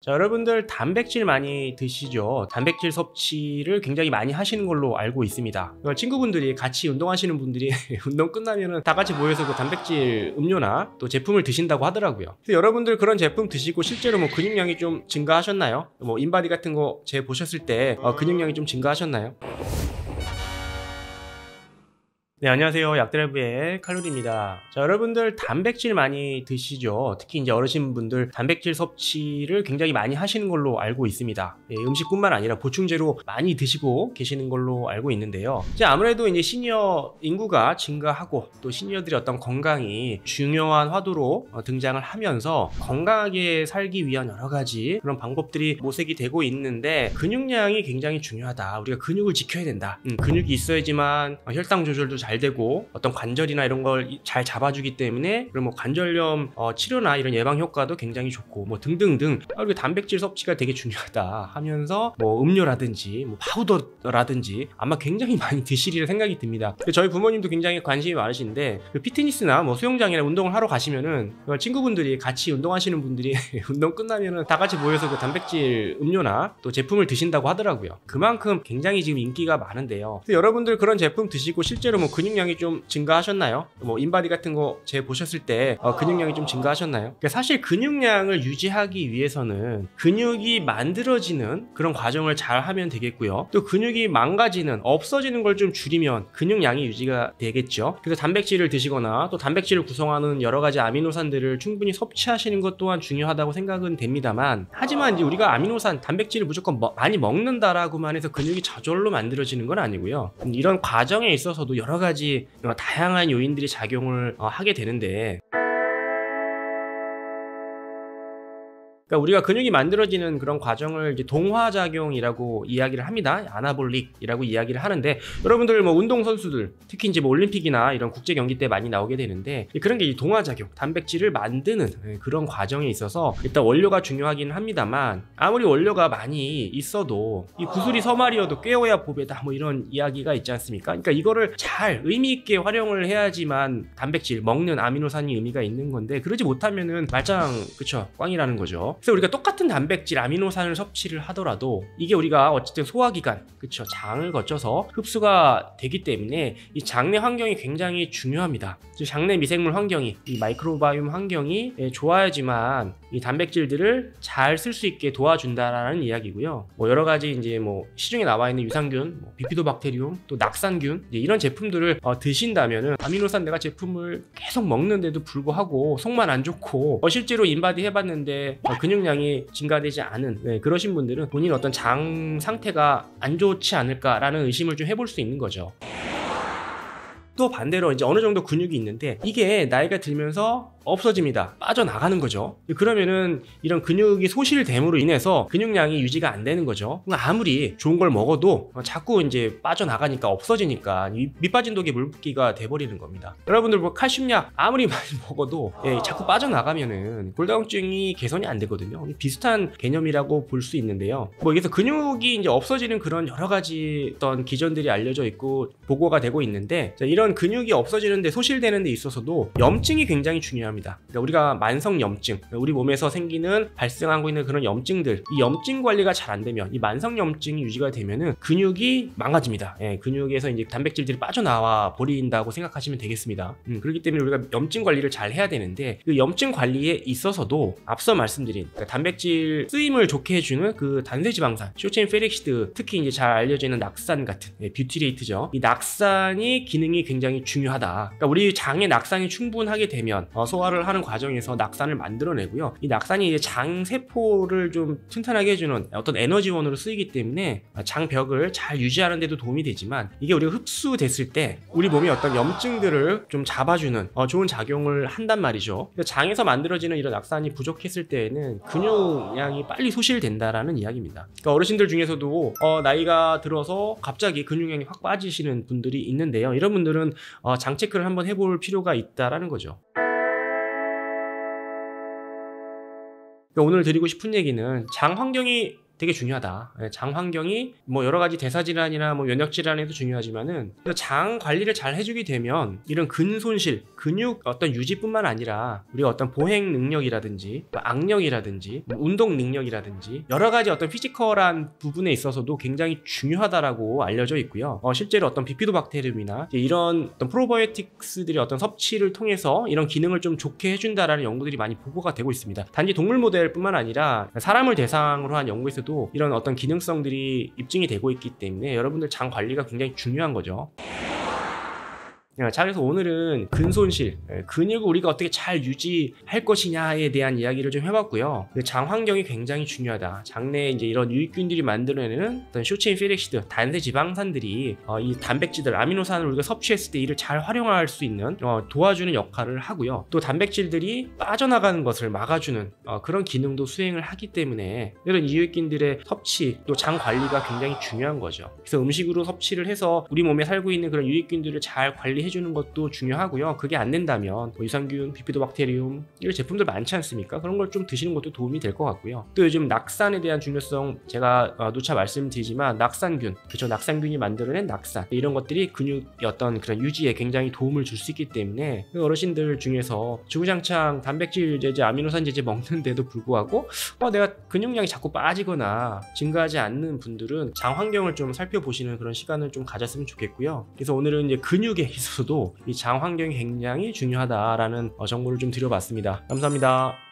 자, 여러분들 단백질 많이 드시죠? 단백질 섭취를 굉장히 많이 하시는 걸로 알고 있습니다. 친구분들이 같이 운동하시는 분들이 운동 끝나면은 다 같이 모여서 그 단백질 음료나 또 제품을 드신다고 하더라고요. 그래서 여러분들 그런 제품 드시고 실제로 뭐 근육량이 좀 증가하셨나요? 뭐 인바디 같은 거 재 보셨을 때 근육량이 좀 증가하셨나요? 네, 안녕하세요. 약드라이브의 칼로리입니다. 자, 여러분들 단백질 많이 드시죠? 특히 이제 어르신분들 단백질 섭취를 굉장히 많이 하시는 걸로 알고 있습니다. 예, 음식뿐만 아니라 보충제로 많이 드시고 계시는 걸로 알고 있는데요. 이제 아무래도 이제 시니어 인구가 증가하고 또 시니어들의 어떤 건강이 중요한 화두로 등장을 하면서 건강하게 살기 위한 여러 가지 그런 방법들이 모색이 되고 있는데 근육량이 굉장히 중요하다. 우리가 근육을 지켜야 된다. 근육이 있어야지만 혈당 조절도 잘 되고 어떤 관절이나 이런 걸 잘 잡아주기 때문에 그럼 뭐 관절염 치료나 이런 예방 효과도 굉장히 좋고 뭐 등등등 그리고 단백질 섭취가 되게 중요하다 하면서 뭐 음료라든지 뭐 파우더라든지 아마 굉장히 많이 드시리라 생각이 듭니다. 저희 부모님도 굉장히 관심이 많으신데 그 피트니스나 뭐 수영장이나 운동을 하러 가시면은 친구분들이 같이 운동하시는 분들이 운동 끝나면은 다 같이 모여서 그 단백질 음료나 또 제품을 드신다고 하더라고요. 그만큼 굉장히 지금 인기가 많은데요. 여러분들 그런 제품 드시고 실제로 뭐 근육량이 좀 증가하셨나요? 뭐 인바디 같은 거 재 보셨을 때 근육량이 좀 증가하셨나요? 그러니까 사실 근육량을 유지하기 위해서는 근육이 만들어지는 그런 과정을 잘 하면 되겠고요. 또 근육이 망가지는 없어지는 걸 좀 줄이면 근육량이 유지가 되겠죠. 그래서 단백질을 드시거나 또 단백질을 구성하는 여러 가지 아미노산들을 충분히 섭취하시는 것 또한 중요하다고 생각은 됩니다만 하지만 이제 우리가 아미노산, 단백질을 무조건 많이 먹는다라고만 해서 근육이 저절로 만들어지는 건 아니고요. 이런 과정에 있어서도 여러 가지 다양한 요인들이 작용을 하게 되는데 그러니까 우리가 근육이 만들어지는 그런 과정을 이제 동화작용이라고 이야기를 합니다. 아나볼릭이라고 이야기를 하는데 여러분들 뭐 운동선수들 특히 이제 뭐 올림픽이나 이런 국제 경기 때 많이 나오게 되는데 그런 게 이 동화작용, 단백질을 만드는 그런 과정에 있어서 일단 원료가 중요하긴 합니다만 아무리 원료가 많이 있어도 이 구슬이 서말이어도 꿰어야 보배다 뭐 이런 이야기가 있지 않습니까? 그러니까 이거를 잘 의미 있게 활용을 해야지만 단백질, 먹는 아미노산이 의미가 있는 건데 그러지 못하면은 말짱 그쵸 꽝이라는 거죠. 그래서 우리가 똑같은 단백질, 아미노산을 섭취를 하더라도 이게 우리가 어쨌든 소화기관, 그쵸, 장을 거쳐서 흡수가 되기 때문에 이 장내 환경이 굉장히 중요합니다. 장내 미생물 환경이, 이 마이크로바이옴 환경이 좋아야지만 이 단백질들을 잘 쓸 수 있게 도와준다라는 이야기고요. 뭐 여러 가지 이제 뭐 시중에 나와 있는 유산균, 뭐 비피도박테리움, 또 낙산균 이런 제품들을 드신다면은 아미노산 내가 제품을 계속 먹는데도 불구하고 속만 안 좋고 실제로 인바디 해봤는데 근육량이 증가되지 않은 그러신 분들은 본인 어떤 장 상태가 안 좋지 않을까라는 의심을 좀 해볼 수 있는 거죠. 또 반대로 이제 어느 정도 근육이 있는데 이게 나이가 들면서 없어집니다. 빠져나가는 거죠. 그러면은 이런 근육이 소실됨으로 인해서 근육량이 유지가 안 되는 거죠. 아무리 좋은 걸 먹어도 자꾸 이제 빠져나가니까 없어지니까 밑빠진 독에 물붓기가 돼버리는 겁니다. 여러분들 뭐 칼슘약 아무리 많이 먹어도 자꾸 빠져나가면은 골다공증이 개선이 안 되거든요. 비슷한 개념이라고 볼 수 있는데요. 뭐 여기서 근육이 이제 없어지는 그런 여러 가지 어떤 기전들이 알려져 있고 보고가 되고 있는데 이런 근육이 없어지는 데 소실되는 데 있어서도 염증이 굉장히 중요합니다. 그러니까 우리가 만성 염증, 우리 몸에서 생기는 발생하고 있는 그런 염증들, 이 염증 관리가 잘 안 되면 이 만성 염증이 유지가 되면은 근육이 망가집니다. 근육에서 이제 단백질들이 빠져나와 버린다고 생각하시면 되겠습니다. 그렇기 때문에 우리가 염증 관리를 잘 해야 되는데 그 염증 관리에 있어서도 앞서 말씀드린 그러니까 단백질 쓰임을 좋게 해주는 그 단세지방산, 쇼체인 페릭시드, 특히 이제 잘 알려져 있는 낙산 같은 뷰티레이트죠. 이 낙산이 기능이 굉장히 중요하다. 그러니까 우리 장에 낙산이 충분하게 되면 소화를 하는 과정에서 낙산을 만들어내고요. 이 낙산이 이제 장 세포를 좀 튼튼하게 해주는 어떤 에너지원으로 쓰이기 때문에 장벽을 잘 유지하는 데도 도움이 되지만 이게 우리가 흡수됐을 때 우리 몸이 어떤 염증들을 좀 잡아주는 좋은 작용을 한단 말이죠. 장에서 만들어지는 이런 낙산이 부족했을 때에는 근육량이 빨리 소실된다라는 이야기입니다. 그러니까 어르신들 중에서도 나이가 들어서 갑자기 근육량이 확 빠지시는 분들이 있는데요. 이런 분들은 장 체크를 한번 해볼 필요가 있다라는 거죠. 오늘 드리고 싶은 얘기는 장 환경이 되게 중요하다. 장 환경이 뭐 여러 가지 대사질환이나 뭐 면역질환에도 중요하지만은 장 관리를 잘 해주게 되면 이런 근손실, 근육 어떤 유지뿐만 아니라 우리가 어떤 보행 능력이라든지 악력이라든지 운동 능력이라든지 여러 가지 어떤 피지컬한 부분에 있어서도 굉장히 중요하다라고 알려져 있고요. 실제로 어떤 비피도박테리움이나 이런 어떤 프로바이오틱스들이 어떤 섭취를 통해서 이런 기능을 좀 좋게 해준다라는 연구들이 많이 보고가 되고 있습니다. 단지 동물 모델뿐만 아니라 사람을 대상으로 한 연구에서도 이런 어떤 기능성들이 입증이 되고 있기 때문에 여러분들 장 관리가 굉장히 중요한 거죠. 자, 그래서 오늘은 근손실, 근육을 우리가 어떻게 잘 유지할 것이냐에 대한 이야기를 좀 해봤고요. 장 환경이 굉장히 중요하다. 장내에 이제 이런 유익균들이 만들어내는 어떤 쇼체인 피렉시드, 단세 지방산들이 이 단백질들, 아미노산을 우리가 섭취했을 때 이를 잘 활용할 수 있는 도와주는 역할을 하고요. 또 단백질들이 빠져나가는 것을 막아주는 그런 기능도 수행을 하기 때문에 이런 유익균들의 섭취, 또 장 관리가 굉장히 중요한 거죠. 그래서 음식으로 섭취를 해서 우리 몸에 살고 있는 그런 유익균들을 잘 관리해 해주는 것도 중요하고요. 그게 안 된다면 유산균, 비피도박테리움 이런 제품들 많지 않습니까? 그런 걸 좀 드시는 것도 도움이 될 것 같고요. 또 요즘 낙산에 대한 중요성 제가 누차 말씀드리지만 낙산균, 그렇죠? 낙산균이 만들어낸 낙산 이런 것들이 근육의 어떤 그런 유지에 굉장히 도움을 줄 수 있기 때문에 어르신들 중에서 주구장창 단백질 제제, 아미노산 제제 먹는데도 불구하고 내가 근육량이 자꾸 빠지거나 증가하지 않는 분들은 장 환경을 좀 살펴보시는 그런 시간을 좀 가졌으면 좋겠고요. 그래서 오늘은 이제 근육에 있어서도 이 장 환경이 굉장히 중요하다라는 정보를 좀 드려봤습니다. 감사합니다.